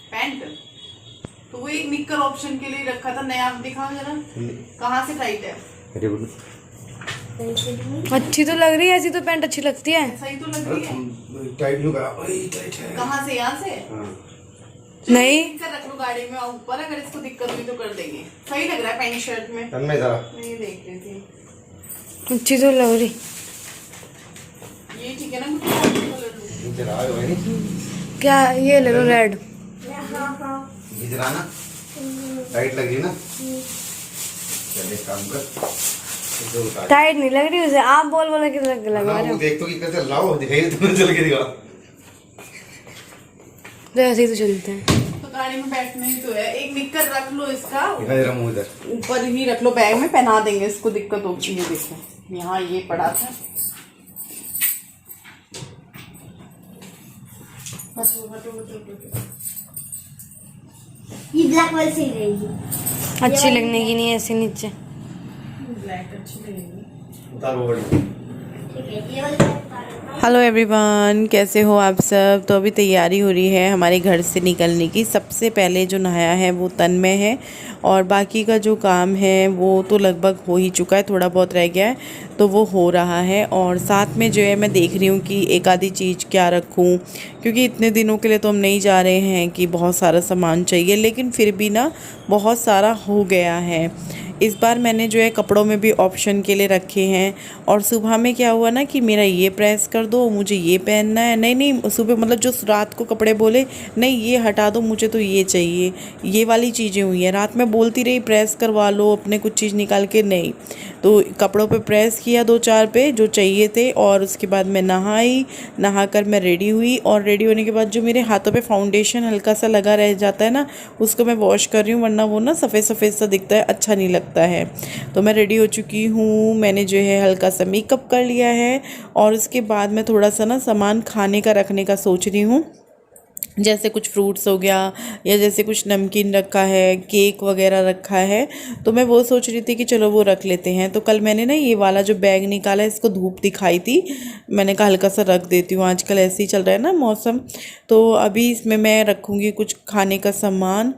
Pant तो वो एक निक्कर ऑप्शन के लिए रखा था, नया दिखाओ जरा कहाँ से टाइट है। अच्छी तो लग रही है, ऐसी तो पैंट अच्छी लगती है। सही तो लग रही है। टाइट है। कहाँ से, यहाँ से? नहीं रख लो गाड़ी में ऊपर, अगर इसको दिक्कत हुई तो कर देंगे। सही लग रहा है पैंट शर्ट में। नहीं देख रही थी, अच्छी तो लग रही। ये ठीक है ना? क्या ये ले लो रेड। ना टाइट लग रही ना, चल एक काम कर, टाइट नहीं लग रही उसे, आप बोल बोले कि लग रहा है। देख तो कि कैसे लाओ, दिखाइए तुम्हें चल के दिखा। तो ऐसे ही तो चलते हैं। तो गाड़ी में बैठने ही तो है। एक निक्कर रख लो इसका इधर ऊपर ही रख लो, बैग में पहना देंगे इसको, दिक्कत होगी। ये देखो यहाँ ये पड़ा था, ये ब्लैक वाली सही रहेगी, अच्छी लगने की नहीं ऐसे नीचे। ब्लैक अच्छी लगेगी। उतारो बड़ी। ठीक है ये वाली उतारो। हेलो एवरीवन, कैसे हो आप सब। तो अभी तैयारी हो रही है हमारे घर से निकलने की। सबसे पहले जो नहाया है वो तन्मय है, और बाकी का जो काम है वो तो लगभग हो ही चुका है, थोड़ा बहुत रह गया है तो वो हो रहा है। और साथ में जो है मैं देख रही हूँ कि एक आधी चीज़ क्या रखूँ, क्योंकि इतने दिनों के लिए तो हम नहीं जा रहे हैं कि बहुत सारा सामान चाहिए, लेकिन फिर भी ना बहुत सारा हो गया है। इस बार मैंने जो है कपड़ों में भी ऑप्शन के लिए रखे हैं। और सुबह में क्या हुआ ना कि मेरा ये प्रेस कर दो, मुझे ये पहनना है, नहीं सुबह मतलब जो रात को कपड़े बोले नहीं ये हटा दो, मुझे तो ये चाहिए, ये वाली चीज़ें हुई हैं। रात में बोलती रही प्रेस करवा लो अपने कुछ चीज़ निकाल के, नहीं। तो कपड़ों पे प्रेस किया 2-4 पे जो चाहिए थे, और उसके बाद मैं नहाकर मैं रेडी हुई। और रेडी होने के बाद जो मेरे हाथों पे फाउंडेशन हल्का सा लगा रह जाता है ना, उसको मैं वॉश कर रही हूँ, वरना वो ना सफ़ेद सफ़ेद सा दिखता है, अच्छा नहीं लगता है। तो मैं रेडी हो चुकी हूँ, मैंने जो है हल्का सा मेकअप कर लिया है। और उसके बाद मैं थोड़ा सा ना सामान खाने का रखने का सोच रही हूँ, जैसे कुछ फ्रूट्स हो गया, या जैसे कुछ नमकीन रखा है, केक वगैरह रखा है, तो मैं वो सोच रही थी कि चलो वो रख लेते हैं। तो कल मैंने ना ये वाला जो बैग निकाला है, इसको धूप दिखाई थी, मैंने कहा हल्का सा रख देती हूँ, आजकल ऐसे ही चल रहा है ना मौसम। तो अभी इसमें मैं रखूँगी कुछ खाने का सामान,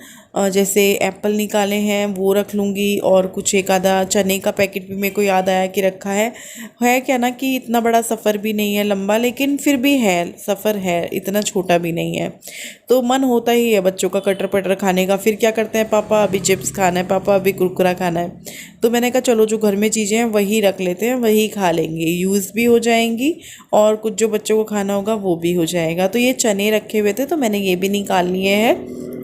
जैसे एप्पल निकाले हैं वो रख लूँगी, और कुछ एक आधा चने का पैकेट भी मेरे को याद आया कि रखा है क्या ना कि इतना बड़ा सफ़र भी नहीं है लंबा, लेकिन फिर भी है सफ़र है, इतना छोटा भी नहीं है। तो मन होता ही है बच्चों का कटर पटर खाने का। फिर क्या करते हैं, पापा अभी चिप्स खाना है, पापा अभी कुरकुरा खाना है। तो मैंने कहा चलो जो घर में चीज़ें हैं वही रख लेते हैं, वही खा लेंगे, यूज़ भी हो जाएंगी और कुछ जो बच्चों को खाना होगा वो भी हो जाएगा। तो ये चने रखे हुए थे तो मैंने ये भी निकाल लिए हैं,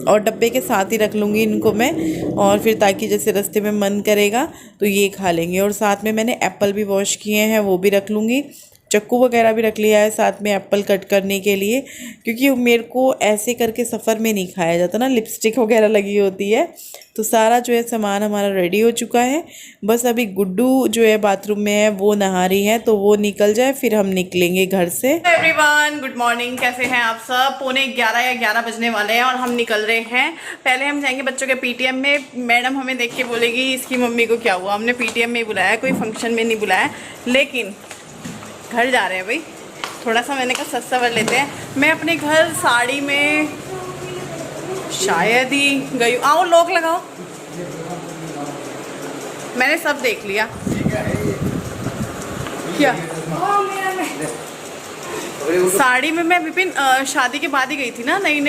और डब्बे के साथ ही रख लूँगी इनको मैं, और फिर ताकि जैसे रास्ते में मन करेगा तो ये खा लेंगे। और साथ में मैंने एप्पल भी वॉश किए हैं, वो भी रख लूँगी, चाकू वगैरह भी रख लिया है साथ में एप्पल कट करने के लिए, क्योंकि मेरे को ऐसे करके सफ़र में नहीं खाया जाता ना, लिपस्टिक वगैरह लगी होती है। तो सारा जो है सामान हमारा रेडी हो चुका है, बस अभी गुड्डू जो है बाथरूम में है, वो नहा रही है, तो वो निकल जाए फिर हम निकलेंगे घर से। एवरीवन गुड मॉर्निंग, कैसे हैं आप सब। 11:45 या 11 बजने वाले हैं और हम निकल रहे हैं। पहले हम जाएंगे बच्चों के पीटीएम में। मैडम हमें देख के बोलेगी इसकी मम्मी को क्या हुआ, हमने पीटीएम में ही बुलाया, कोई फंक्शन में नहीं बुलाया, लेकिन घर जा रहे हैं भाई। थोड़ा सा मैंने कहा सस्ता कर लेते हैं। मैं अपने घर साड़ी में शायद ही गई, आओ लॉक लगाओ, मैंने सब देख लिया। क्या साड़ी में मैं विपिन शादी के बाद ही गई थी ना, नई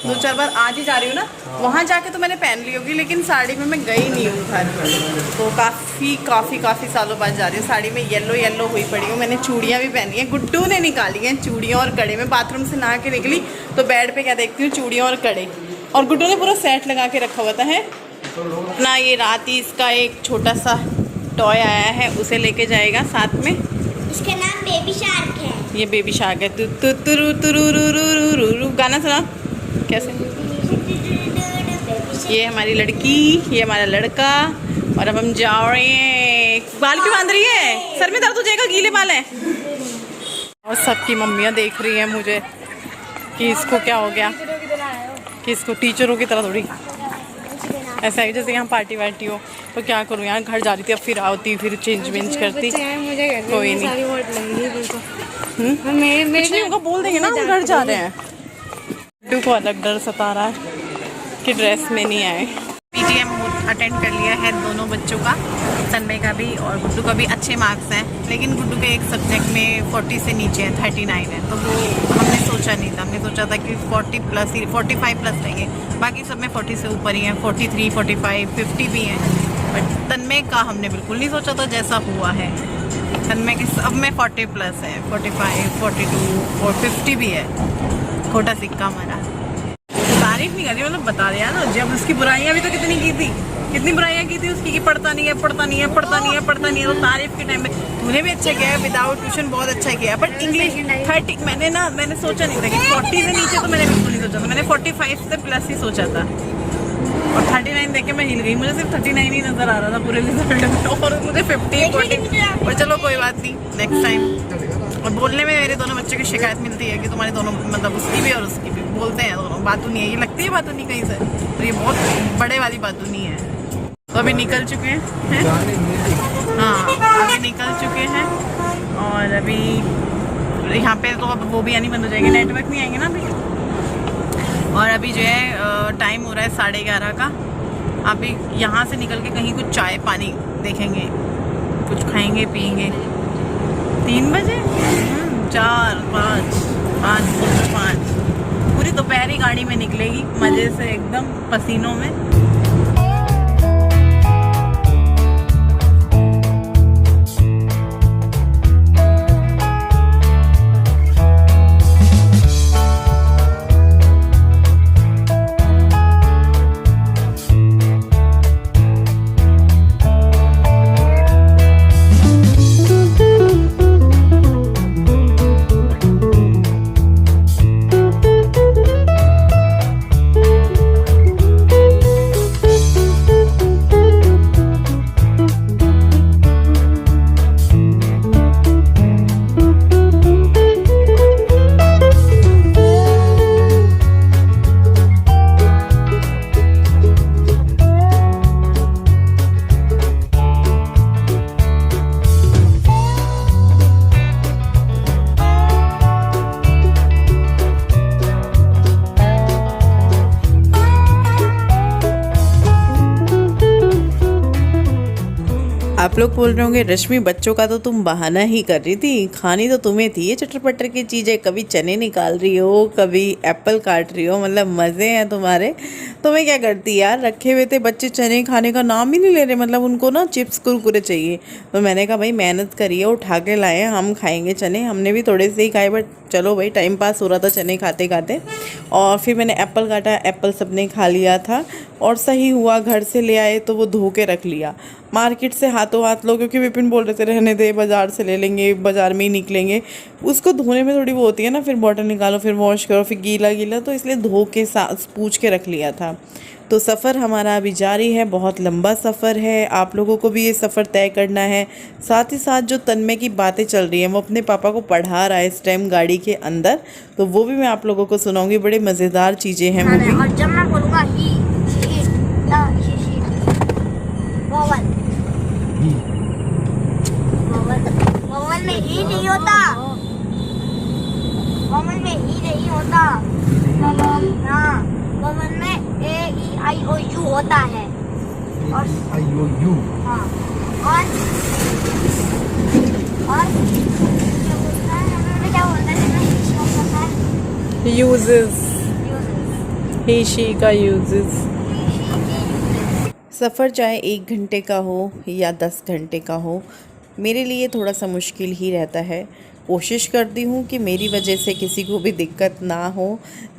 2-4 बार, आज ही जा रही हूँ ना, वहाँ जाके तो मैंने पहन ली होगी, लेकिन साड़ी में मैं गई नहीं हूँ घर। तो काफ़ी सालों बाद जा रही हूँ। साड़ी में येलो हुई पड़ी हूँ। मैंने चूड़ियाँ भी पहनी हैं, गुड्डू ने निकाली हैं चूड़ियाँ और कड़े। मैं बाथरूम से नहा के निकली तो बेड पे क्या देखती हूँ, चूड़ियाँ और कड़े, और गुड्डू ने पूरा सेट लगा के रखा हुआ था है अपना। ये रात ही इसका एक छोटा सा टॉय आया है, उसे लेके जाएगा साथ में। इसका नाम बेबी शार्क है। ये बेबी शार्क है। तु गाना सुना कैसे। ये हमारी लड़की, ये हमारा लड़का, और अब हम जा रहे हैं। बाल क्यों बांध रही है, सर में दर्द हो जाएगा, गीले बाल हैं। और सबकी मम्मियाँ देख रही हैं मुझे कि इसको क्या हो गया, कि इसको टीचरों की तरह थोड़ी ऐसा है जैसे यहाँ पार्टी वार्टी हो। तो क्या करूँ यार, घर जा रही थी, अब फिर आती, फिर चेंज करती, कोई नहीं। कुछ नहीं होगा, बोल देंगे ना हम घर जा रहे हैं। गुड्डू को अलग डर सता रहा है, की ड्रेस में नहीं आए। PTM अटेंड कर लिया है दोनों बच्चों का, तन्मय का भी और गुड्डू का भी। अच्छे मार्क्स हैं, लेकिन गुड्डू के एक सब्जेक्ट में 40 से नीचे है, 39 है, तो वो हमने सोचा नहीं था। हमने सोचा था कि 40 प्लस ही, 45 प्लस रहेंगे, बाकी सब में 40 से ऊपर ही हैं, 43, 45, 50 भी हैं। बट तन्मय का हमने बिल्कुल नहीं सोचा था, जैसा हुआ है। तन्मय के सब में 40 प्लस है, 45, 42 और 50 भी है। खोटा सिक्का हमारा। तारीफ नहीं कर रही, मतलब बता दिया ना। जब उसकी बुराइयां भी तो कितनी की थी, कितनी बुराइयां की थी उसकी कि पढ़ता नहीं है, पढ़ता नहीं है, पढ़ता नहीं है, पढ़ता नहीं है। तो तारीफ के टाइम में तूने भी अच्छा किया है, विदाउट ट्यूशन बहुत अच्छा किया है। बट इंग्लिश 30 मैंने सोचा नहीं था कि 40 से नीचे, तो मैंने बिल्कुल नहीं सोचा था। मैंने 45 से प्लस ही सोचा था, और 39 देख के मैं हिल गई। मुझे सिर्फ 39 ही नजर आ रहा था पूरे रिजल्ट में, और मुझे 50, 40। और चलो कोई बात नहीं, नेक्स्ट टाइम। और बोलने में मेरे दोनों बच्चों की शिकायत मिलती है कि तुम्हारे दोनों, मतलब उसकी भी और उसकी भी, बोलते हैं दोनों बातूं नहीं है। ये लगती है बातूं नहीं कहीं से, तो ये बहुत बड़े वाली बातूं नहीं है। तो अभी निकल चुके हैं, हाँ अभी निकल चुके हैं। और अभी यहाँ पे तो अब वो भी आनी बंद हो जाएगी, नेटवर्क नहीं आएंगे ना अभी। और अभी जो है टाइम हो रहा है 11:30 का। अभी यहाँ से निकल के कहीं कुछ चाय पानी देखेंगे, कुछ खाएंगे पिएंगे। 3 बजे 4, 5 पूरी दोपहरी गाड़ी में निकलेगी, मज़े से एकदम पसीनों में। आप लोग बोल रहे होंगे रश्मि बच्चों का तो तुम बहाना ही कर रही थी, खानी तो तुम्हें थी ये चटर पटर की चीज़ें। कभी चने निकाल रही हो, कभी एप्पल काट रही हो, मतलब मज़े हैं तुम्हारे। तो मैं क्या करती यार, रखे हुए थे बच्चे, चने खाने का नाम ही नहीं ले रहे, मतलब उनको ना चिप्स कुरकुरे चाहिए। तो मैंने कहा भाई मेहनत करिए, उठा के लाए, हम खाएंगे चने। हमने भी थोड़े से ही खाए, बट चलो भाई टाइम पास हो रहा था चने खाते खाते। और फिर मैंने एप्पल काटा, एप्पल सबने खा लिया था और सही हुआ। घर से ले आए तो वो धो के रख लिया, मार्केट से हाथों हाथ लो, क्योंकि विपिन बोल रहे थे रहने दे, बाज़ार से ले लेंगे, बाज़ार में ही निकलेंगे। उसको धोने में थोड़ी वो होती है ना, फिर बॉटल निकालो, फिर वॉश करो, फिर गीला गीला, तो इसलिए धो के पूछ के रख लिया था। तो सफ़र हमारा अभी जारी है, बहुत लंबा सफ़र है। आप लोगों को भी ये सफ़र तय करना है। साथ ही साथ जो तन्मय की बातें चल रही हैं, वो अपने पापा को पढ़ा रहा है इस टाइम गाड़ी के अंदर, तो वो भी मैं आप लोगों को सुनाऊंगी। बड़े मज़ेदार चीज़ें हैं वो भी। और जब मैं बोलूँगा ही वोवल में ही नहीं होता, वोवल में ही नहीं होता। हाँ, वोवल में A-E-I-O-U होता है। और I-O-U, हाँ, और क्या बोलता है? Uses, he she का uses। सफ़र चाहे 1 घंटे का हो या 10 घंटे का हो, मेरे लिए थोड़ा सा मुश्किल ही रहता है। कोशिश करती हूँ कि मेरी वजह से किसी को भी दिक्कत ना हो,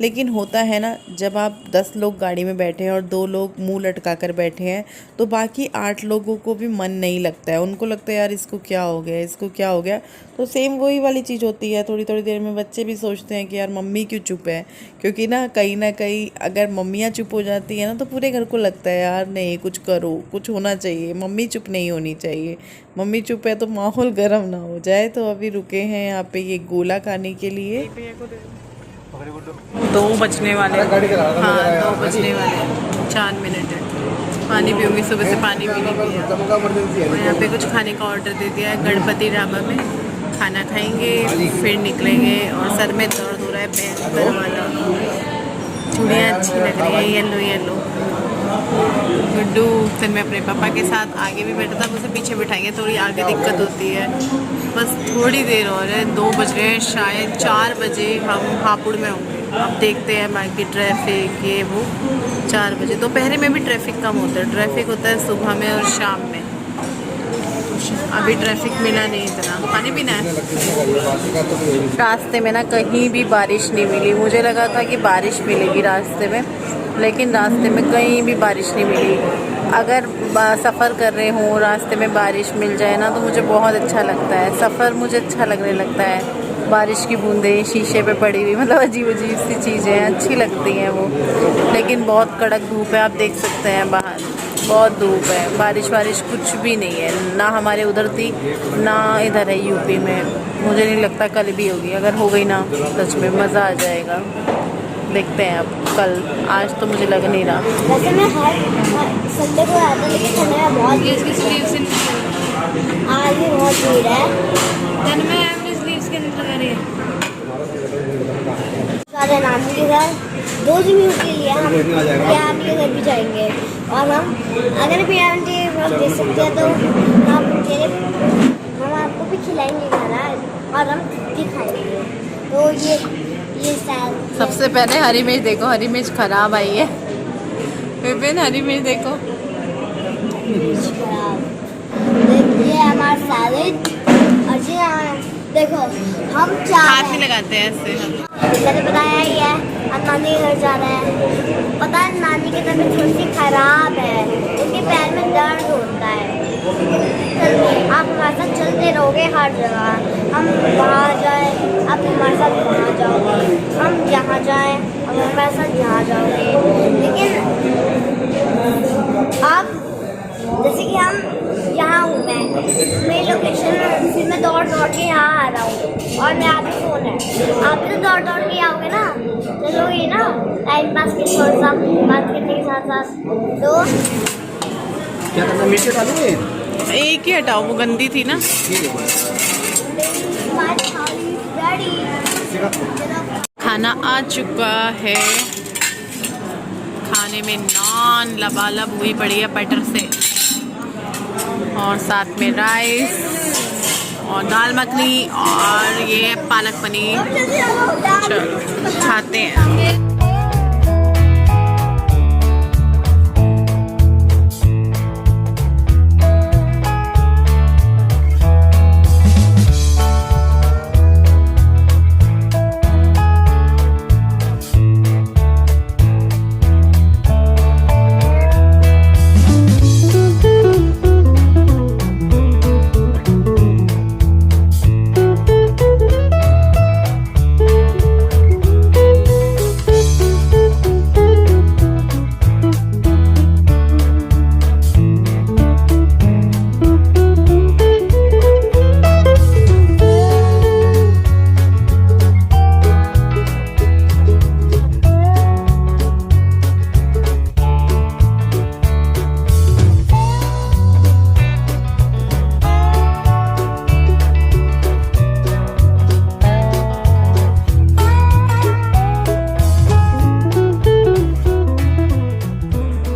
लेकिन होता है ना, जब आप 10 लोग गाड़ी में बैठे हैं और 2 लोग मुंह लटका कर बैठे हैं, तो बाकी 8 लोगों को भी मन नहीं लगता है। उनको लगता है यार इसको क्या हो गया, इसको क्या हो गया। तो सेम वही वाली चीज़ होती है। थोड़ी थोड़ी देर में बच्चे भी सोचते हैं कि यार मम्मी क्यों चुप है, क्योंकि ना कहीं अगर मम्मियाँ चुप हो जाती है ना, तो पूरे घर को लगता है यार नहीं कुछ करो, कुछ होना चाहिए, मम्मी चुप नहीं होनी चाहिए। मम्मी चुप है तो माहौल गर्म ना हो जाए। तो अभी रुके हैं यहाँ पे ये गोला खाने के लिए। 2 बजने वाले, हाँ 2 बजने वाले, 4 मिनट है। पानी पीऊँगी, सुबह से पानी भी नहीं पिया। और यहाँ पे कुछ खाने का ऑर्डर दे दिया है, गणपति ढाबा में खाना खाएंगे, फिर निकलेंगे। और सर में दर्द हो रहा है, भयंकर वाला। चूड़ियाँ अच्छी लग रही है, येलो येलो। गुड्डू फिर मैं अपने पापा के साथ आगे भी बैठा था, उसे पीछे बिठाएंगे, थोड़ी आगे दिक्कत होती है। बस थोड़ी देर और है, 2 बज रहे हैं, शायद 4 बजे हम हापुड़ में होंगे। अब देखते हैं बाकी ट्रैफिक ये वो 4 बजे। दोपहर में भी ट्रैफिक कम होता है, ट्रैफिक होता है सुबह में और शाम में। अभी ट्रैफिक मिला नहीं इतना। पानी पीना है। रास्ते में ना कहीं भी बारिश नहीं मिली। मुझे लगा था कि बारिश मिलेगी रास्ते में, लेकिन रास्ते में कहीं भी बारिश नहीं मिली। अगर सफ़र कर रहे हों रास्ते में बारिश मिल जाए ना तो मुझे बहुत अच्छा लगता है। सफ़र मुझे अच्छा लगने लगता है। बारिश की बूंदें शीशे पे पड़ी हुई, मतलब अजीब अजीब सी चीज़ें अच्छी लगती हैं वो। लेकिन बहुत कड़क धूप है, आप देख सकते हैं बाहर बहुत धूप है। बारिश वारिश कुछ भी नहीं है, ना हमारे उधर थी ना इधर है यूपी में। मुझे नहीं लगता कल भी होगी। अगर हो गई ना सच में मज़ा आ जाएगा। देखते हैं अब कल, आज तो मुझे लग नहीं रहा। वैसे मैं हर संडे को आता, लेकिन संडे में बहुत भीड़ आज भी बहुत भीड़ है। सारे नानी के घर 2 दिन के लिए हम पियान के घर भी जाएंगे, और हम अगर पियान के घर दे सकते हैं तो हम आपको भी खिलाएंगे खाना, और हम भी खाएंगे। तो ये सबसे पहले हरी मिर्च देखो, हरी मिर्च खराब आई है। विपिन हरी मिर्च देखो, ये हमारा सैलेड। और जी देखो हम हाथ नहीं लगाते हैं ऐसे। मैंने बताया ही है, अब नानी के घर जा रहे हैं। पता है नानी की तबीयत थोड़ी सी खराब है, उनके पैर में दर्द होता है। आप हमारे साथ चलते रहोगे हर जगह। हम वहाँ जाए आप हमारे साथ वहाँ जाओगे, हम जहाँ जाए आप हमारे साथ यहाँ जाओगे। लेकिन आप जैसे कि हम यहाँ हूँ, मैं मेरी लोकेशन, फिर मैं दौड़ के यहाँ आ रहा हूँ, और मैं आप ही फ़ोन है, आप भी तो दौड़ के आओगे ना, चलोगे ना टाइम पास के थोड़ा सा बात करने के साथ साथ। तो क्या करना, मिर्ची डालोगे? एक ही हटाओ, वो गंदी थी ना। खाना आ चुका है। खाने में नान लबालब हुई पड़ी है बटर से, और साथ में राइस और दाल मखनी, और ये पालक पनीर। चलो खाते हैं।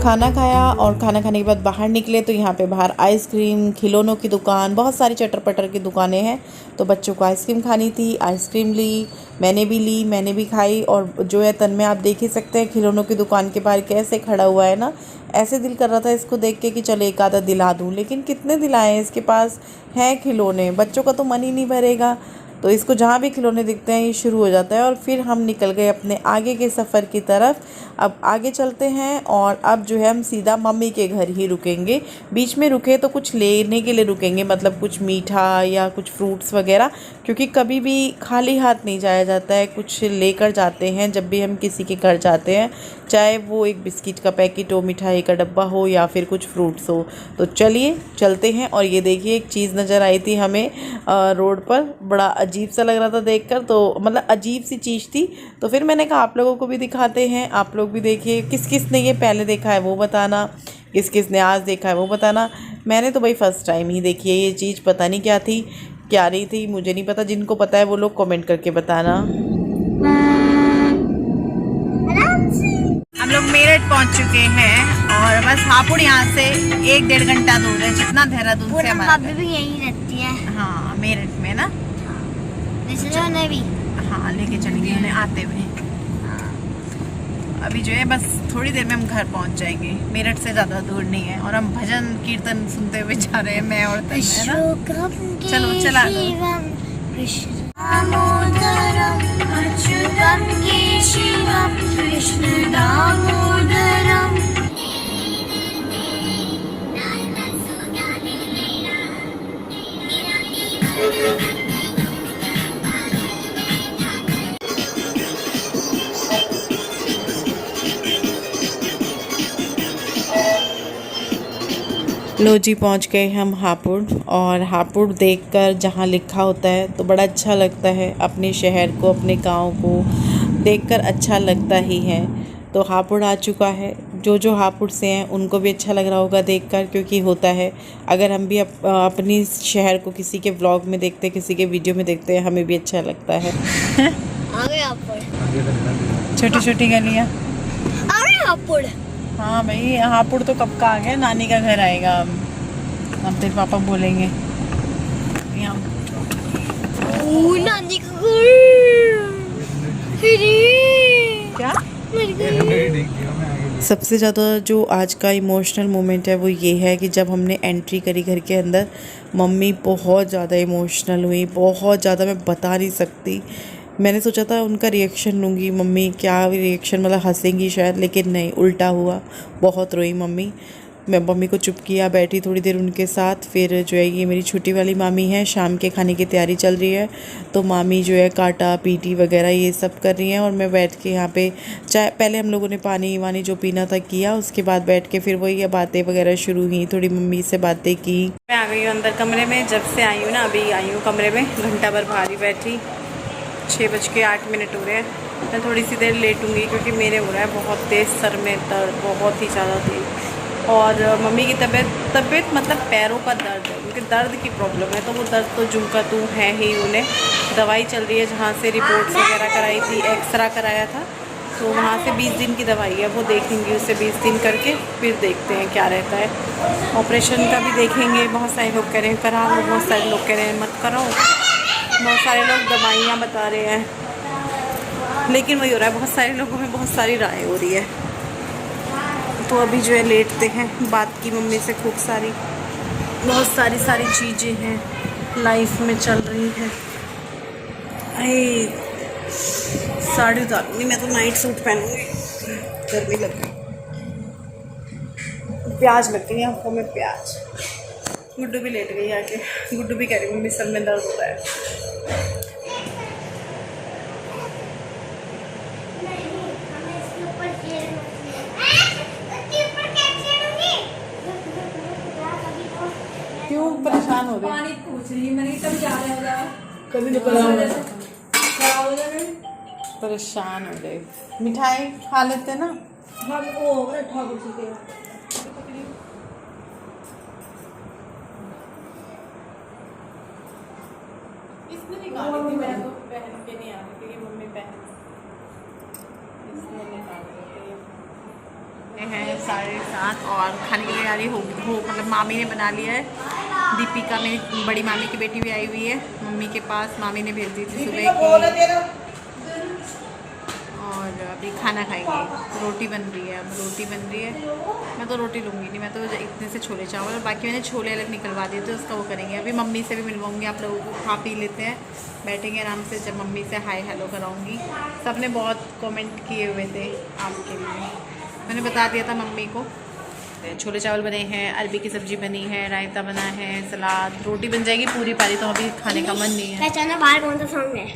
खाना खाया और खाना खाने के बाद बाहर निकले तो यहाँ पे बाहर आइसक्रीम, खिलौनों की दुकान, बहुत सारी चटर पटर की दुकानें हैं। तो बच्चों को आइसक्रीम खानी थी, आइसक्रीम ली, मैंने भी ली, मैंने भी खाई। और जो है तन्मय आप देख ही सकते हैं खिलौनों की दुकान के बाहर कैसे खड़ा हुआ है ना। ऐसे दिल कर रहा था इसको देख के कि चलो एक आधा दिला दूँ, लेकिन कितने दिलाएं, इसके पास हैं खिलौने, बच्चों का तो मन ही नहीं भरेगा। तो इसको जहाँ भी खिलौने दिखते हैं ये शुरू हो जाता है। और फिर हम निकल गए अपने आगे के सफ़र की तरफ। अब आगे चलते हैं, और अब जो है हम सीधा मम्मी के घर ही रुकेंगे। बीच में रुके तो कुछ लेने के लिए रुकेंगे, मतलब कुछ मीठा या कुछ फ्रूट्स वगैरह, क्योंकि कभी भी खाली हाथ नहीं जाया जाता है, कुछ लेकर जाते हैं जब भी हम किसी के घर जाते हैं, चाहे वो एक बिस्किट का पैकेट हो, मिठाई का डब्बा हो, या फिर कुछ फ्रूट्स हो। तो चलिए चलते हैं। और ये देखिए एक चीज़ नज़र आई थी हमें रोड पर, बड़ा अजीब सा लग रहा था देखकर, तो मतलब अजीब सी चीज़ थी। तो फिर मैंने कहा आप लोगों को भी दिखाते हैं, आप लोग भी देखिए। किस किस ने ये पहले देखा है वो बताना, किस किस ने आज देखा है वो बताना। मैंने तो भाई फ़र्स्ट टाइम ही देखी है ये चीज़, पता नहीं क्या थी क्या नहीं थी, मुझे नहीं पता। जिनको पता है वो लोग कमेंट करके बताना। लोग मेरठ पहुंच चुके हैं और बस हापुड़ यहाँ से 1-1.5 घंटा दूर है, जितना देहरादून से हमारा। भाभी भी यहीं रहती है। हाँ मेरठ में ना। उन्हें भी हाँ लेके चलेंगे उन्हें आते हुए। अभी जो है बस थोड़ी देर में हम घर पहुंच जाएंगे, मेरठ से ज़्यादा दूर नहीं है। और हम भजन कीर्तन सुनते हुए जा रहे हैं, मैं और तन्मय ना। चलो चला कृष्ण दामोदरम। लो जी पहुंच गए हम हापुड़। और हापुड़ देखकर जहां लिखा होता है तो बड़ा अच्छा लगता है। अपने शहर को, अपने गांव को देखकर अच्छा लगता ही है। तो हापुड़ आ चुका है। जो हापुड़ से हैं उनको भी अच्छा लग रहा होगा देखकर, क्योंकि होता है अगर हम भी अपनी शहर को किसी के व्लॉग में देखते हैं, किसी के वीडियो में देखते हैं, हमें भी अच्छा लगता है। छोटी छोटी गलियाँ। हापुड़। हाँ भाई हापुड़ तो कब का आ गया, नानी का घर आएगा अब तेरे पापा बोलेंगे यहाँ। नानी का क्या? सबसे ज़्यादा जो आज का इमोशनल मोमेंट है वो ये है कि जब हमने एंट्री करी घर के अंदर, मम्मी बहुत ज़्यादा इमोशनल हुई, बहुत ज़्यादा, मैं बता नहीं सकती। मैंने सोचा था उनका रिएक्शन लूँगी, मम्मी क्या रिएक्शन, मतलब हंसेंगी शायद, लेकिन नहीं, उल्टा हुआ। बहुत रोई मम्मी। मैं मम्मी को चुप किया, बैठी थोड़ी देर उनके साथ। फिर जो है ये मेरी छोटी वाली मामी है, शाम के खाने की तैयारी चल रही है तो मामी जो है काटा पीटी वगैरह ये सब कर रही हैं। और मैं बैठ के यहाँ पे चाय, पहले हम लोगों ने पानी वानी जो पीना था किया, उसके बाद बैठ के फिर वही बातें वगैरह शुरू हुई, थोड़ी मम्मी से बातें की। मैं आ गई हूँ अंदर कमरे में। जब से आई हूँ ना, अभी आई हूँ कमरे में, घंटा भर बाहर ही बैठी। 6:08 हो रहे हैं। मैं थोड़ी सी देर लेटूंगी क्योंकि मेरे हो रहा है बहुत तेज़ सर में दर्द, बहुत ही ज़्यादा तेज़। और मम्मी की तबीयत मतलब पैरों का दर्द है, उनके दर्द की प्रॉब्लम है, तो वो दर्द तो जुमका तो है ही उन्हें। दवाई चल रही है, जहाँ से रिपोर्ट्स वगैरह कराई थी, एक्सरा कराया था, तो वहाँ से 20 दिन की दवाई है, वो देखेंगे उसे 20 दिन करके, फिर देखते हैं क्या रहता है। ऑपरेशन का भी देखेंगे। बहुत सारे लोग कह रहे हैं करा लो, बहुत सारे लोग कह रहे हैं मत कराओ, बहुत सारे लोग दवाइयाँ बता रहे हैं, लेकिन वही हो रहा है, बहुत सारे लोगों में बहुत सारी राय हो रही है। तो अभी जो है लेटते हैं, बात की मम्मी से खूब सारी, बहुत सारी चीज़ें हैं लाइफ में चल रही हैं। साड़ी उतारूंगी मैं, तो नाइट सूट पहनूंगी, गर्मी लग गई, प्याज लग गई आँखों में, प्याज। गुड्डू भी लेट गई आके, गुड्डू भी कह रही मम्मी सर में दर्द होता है। क्यों परेशान हो रहे? पानी पूछ रही मैंने, कभी जा रहा है, कभी तो खराब हो जाए, परेशान हो रहे। मिठाई खा लेते ना। हाँ वो ठाकुर जी के इसने निकाली थी, मैं तो पहन के नहीं आ रही थी, ये मम्मी पहन, इसने निकाल दी हैं 7:30। और खाने की तैयारी हो मतलब मामी ने बना लिया है। दीपिका मेरी बड़ी मामी की बेटी भी आई हुई है मम्मी के पास, मामी ने भेज दी थी सुबह की। और अभी खाना खाएंगे, रोटी बन रही है, अब रोटी बन रही है। मैं तो रोटी लूँगी नहीं, मैं तो इतने से छोले चावल, और बाकी मैंने छोले अलग निकलवा दिए थे, उसका वो करेंगे। अभी मम्मी से भी मिलवाऊँगी, आप लोगों को खा पी लेते हैं, बैठेंगे आराम से, जब मम्मी से हाय हेलो कराऊँगी। सब ने बहुत कमेंट किए हुए थे आपके लिए, मैंने बता दिया था मम्मी को। छोले चावल बने हैं, अरबी की सब्ज़ी बनी है, रायता बना है, सलाद, रोटी बन जाएगी पूरी पारी, तो अभी खाने का मन नहीं है। पहचाना बाहर कौन सा सॉन्ग है?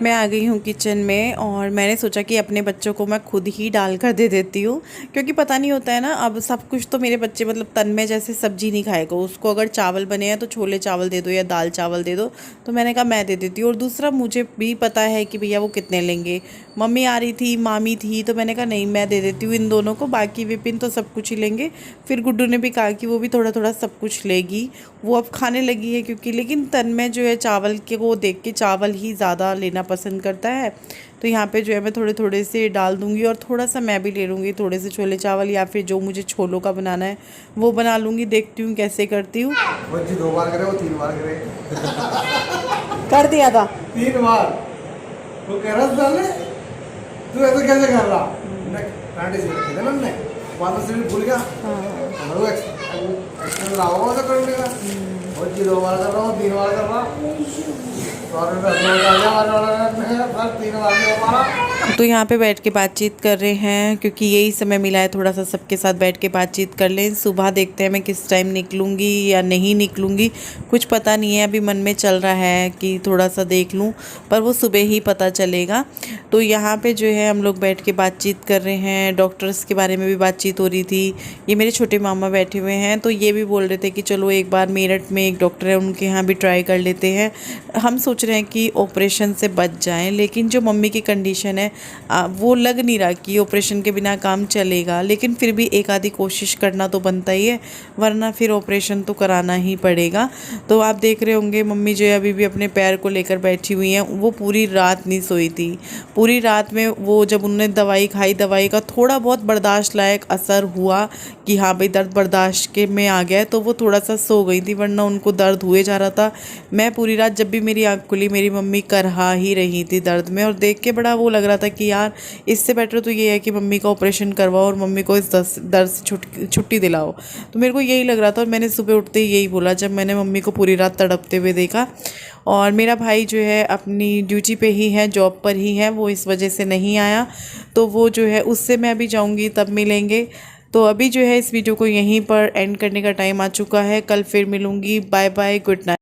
मैं आ गई हूँ किचन में और मैंने सोचा कि अपने बच्चों को मैं खुद ही डाल कर दे देती हूँ, क्योंकि पता नहीं होता है ना, अब सब कुछ तो मेरे बच्चे मतलब तन्मय जैसे सब्जी नहीं खाएगा, उसको अगर चावल बने हैं तो छोले चावल दे दो या दाल चावल दे दो, तो मैंने कहा मैं दे देती हूँ। और दूसरा मुझे भी पता है कि भैया वो कितने लेंगे, मम्मी आ रही थी, मामी थी, तो मैंने कहा नहीं मैं दे देती हूँ इन दोनों को, बाकी विपिन तो सब कुछ ही लेंगे। फिर गुड्डू ने भी कहा कि वो भी थोड़ा थोड़ा सब कुछ लेगी, वो अब खाने लगी है क्योंकि, लेकिन तन्मय जो है चावल के वो देख के चावल ही ज़्यादा लेना पसंद करता है। तो यहाँ पे जो है मैं थोड़े थोड़े से डाल दूँगी और थोड़ा सा मैं भी ले लूँगी, थोड़े से छोले चावल या फिर जो मुझे छोलों का बनाना है वो बना लूँगी। देखती हूँ कैसे करती हूँ। वो जी 2 बार करे, वो 3 बार करे। कर दिया था 3 बार वो कह रहा था तू ऐसा कैसे कर रहा? कांटे से रखे थे ना हमने, वापस से भी भूल गया। वो एक्सप्रेस रहा होगा तो करने का। वो जी 2 बार कर रहा हूँ, 3 बार कर रहा। तो यहाँ पे बैठ के बातचीत कर रहे हैं क्योंकि यही समय मिला है, थोड़ा सा सबके साथ बैठ के बातचीत कर लें। सुबह देखते हैं मैं किस टाइम निकलूँगी या नहीं निकलूँगी, कुछ पता नहीं है। अभी मन में चल रहा है कि थोड़ा सा देख लूँ, पर वो सुबह ही पता चलेगा। तो यहाँ पे जो है हम लोग बैठ के बातचीत कर रहे हैं। डॉक्टर्स के बारे में भी बातचीत हो रही थी। ये मेरे छोटे मामा बैठे हुए हैं, तो ये भी बोल रहे थे कि चलो एक बार मेरठ में एक डॉक्टर है उनके यहाँ भी ट्राई कर लेते हैं। हम सोच रहे हैं कि ऑपरेशन से बच जाएं, लेकिन जो मम्मी की कंडीशन है वो लग नहीं रहा कि ऑपरेशन के बिना काम चलेगा। लेकिन फिर भी एक आधी कोशिश करना तो बनता ही है, वरना फिर ऑपरेशन तो कराना ही पड़ेगा। तो आप देख रहे होंगे मम्मी जो है अभी भी अपने पैर को लेकर बैठी हुई हैं। वो पूरी रात नहीं सोई थी। पूरी रात में वो जब उन्होंने दवाई खाई, दवाई का थोड़ा बहुत बर्दाश्त लायक असर हुआ कि हाँ भाई दर्द बर्दाश्त के में आ गया है, तो वो थोड़ा सा सो गई थी, वरना उनको दर्द हुए जा रहा था। मैं पूरी रात जब भी मेरी आँख खुली मेरी मम्मी करहा ही रही थी दर्द में, और देख के बड़ा वो लग रहा था कि यार इससे बेटर तो ये है कि मम्मी का ऑपरेशन करवाओ और मम्मी को इस दर्द से छुट्टी दिलाओ। तो मेरे को यही लग रहा था और मैंने सुबह उठते ही यही बोला जब मैंने मम्मी को पूरी रात तड़पते हुए देखा। और मेरा भाई जो है अपनी ड्यूटी पे ही है, जॉब पर ही है, वो इस वजह से नहीं आया। तो वो जो है उससे मैं अभी जाऊँगी तब मिलेंगे। तो अभी जो है इस वीडियो को यहीं पर एंड करने का टाइम आ चुका है। कल फिर मिलूँगी। Bye bye, good night.